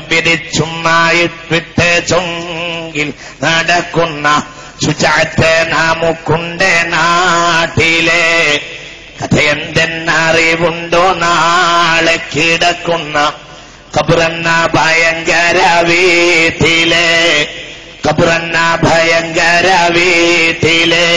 വിരിച്ചുമായി വിട്ട് ചൊങ്കിൽ നടക്കുന്ന ശുചാറ്റ് നാമുക്കുണ്ട് നാട്ടിലെ കഥയെന്തെന്നറിവുണ്ടോ നാളെ കിടക്കുന്ന ഖബറെന്ന ഭയങ്കര വീട്ടിലെ ഖബറെന്ന ഭയങ്കര വീട്ടിലെ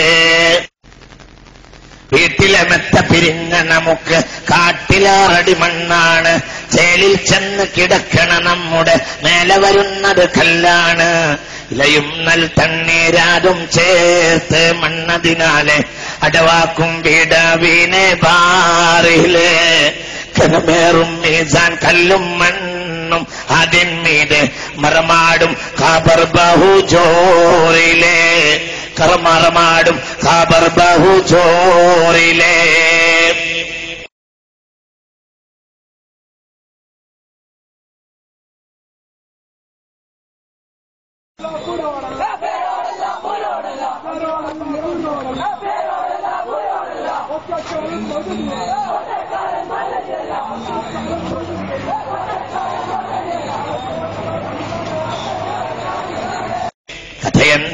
വീട്ടിലെ മെത്ത പിരിഞ്ഞ നമുക്ക് കാട്ടിലാറടി മണ്ണാണ് ചേലിൽ ചെന്ന് കിടക്കണ നമ്മുടെ മേലെ വരുന്നത് കല്ലാണ് ഇലയും നൽ തണ്ണീരാതും ചേർത്ത് മണ്ണതിനാലെ അടവാക്കും വിടവീനെ ബാറിലെ കനമേറും മീസാൻ കല്ലും മണ്ണും അതിന്മീത് മറമാടും ഖബർ ബഹുജോറിലെ കർമറമാടും ഖബർ ബഹുജോറിലെ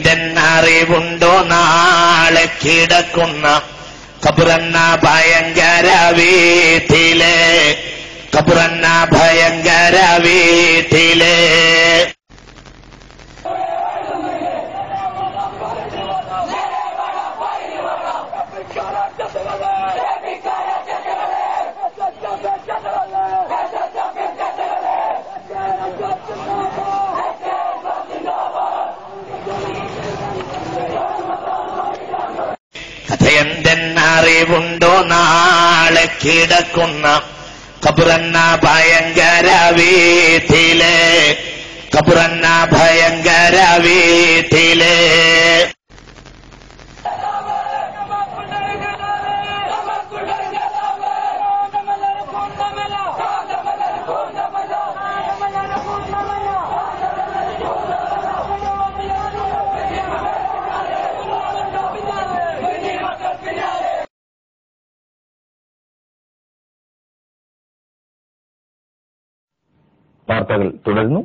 കഥയെന്തെന്നറിവുണ്ടോ നാളെ കിടക്കുന്ന ഖബറെന്ന ഭയങ്കര വീട്ടിലെ ഖബറെന്ന ഭയങ്കര വീട്ടിലെ കഥയെന്തെന്നറിവുണ്ടോ നാളെ കിടക്കുന്ന ഖബറെന്ന ഭയങ്കര വീട്ടിലെ ഖബറെന്ന ഭയങ്കര വീട്ടിലെ വാർത്തകൾ തുടരുന്നു.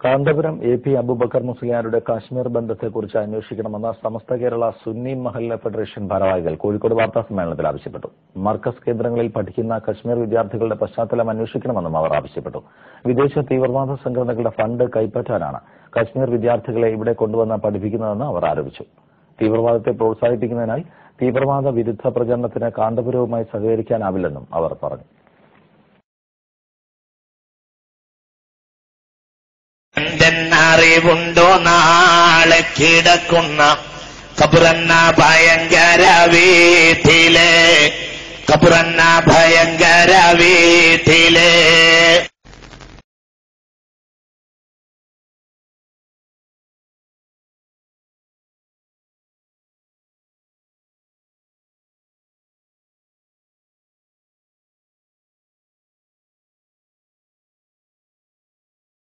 കാന്തപുരം AP അബൂബക്കർ മുസ്ലിയാരുടെ കാശ്മീർ ബന്ധത്തെക്കുറിച്ച് അന്വേഷിക്കണമെന്ന് സമസ്ത കേരള സുന്നി മഹല്ല ഫെഡറേഷൻ ഭാരവാഹികൾ കോഴിക്കോട് വാർത്താ സമ്മേളനത്തിൽ ആവശ്യപ്പെട്ടു. മർക്കസ് കേന്ദ്രങ്ങളിൽ പഠിക്കുന്ന കശ്മീർ വിദ്യാർത്ഥികളുടെ പശ്ചാത്തലം അന്വേഷിക്കണമെന്നും അവർ ആവശ്യപ്പെട്ടു. വിദേശ തീവ്രവാദ സംഘടനകളുടെ ഫണ്ട് കൈപ്പറ്റാനാണ് കശ്മീർ വിദ്യാർത്ഥികളെ ഇവിടെ കൊണ്ടുവന്ന് പഠിപ്പിക്കുന്നതെന്ന് അവർ ആരോപിച്ചു. തീവ്രവാദത്തെ പ്രോത്സാഹിപ്പിക്കുന്നതിനാൽ തീവ്രവാദ വിരുദ്ധ പ്രചരണത്തിന് കാന്തപുരവുമായി സഹകരിക്കാനാവില്ലെന്നും അവർ പറഞ്ഞു. എന്തെന്നറിവുണ്ടോ നാളെ കിടക്കുന്ന ഖബറെന്ന ഭയങ്കര വീട്ടിലെ ഖബറെന്ന ഭയങ്കര വീട്ടിലെ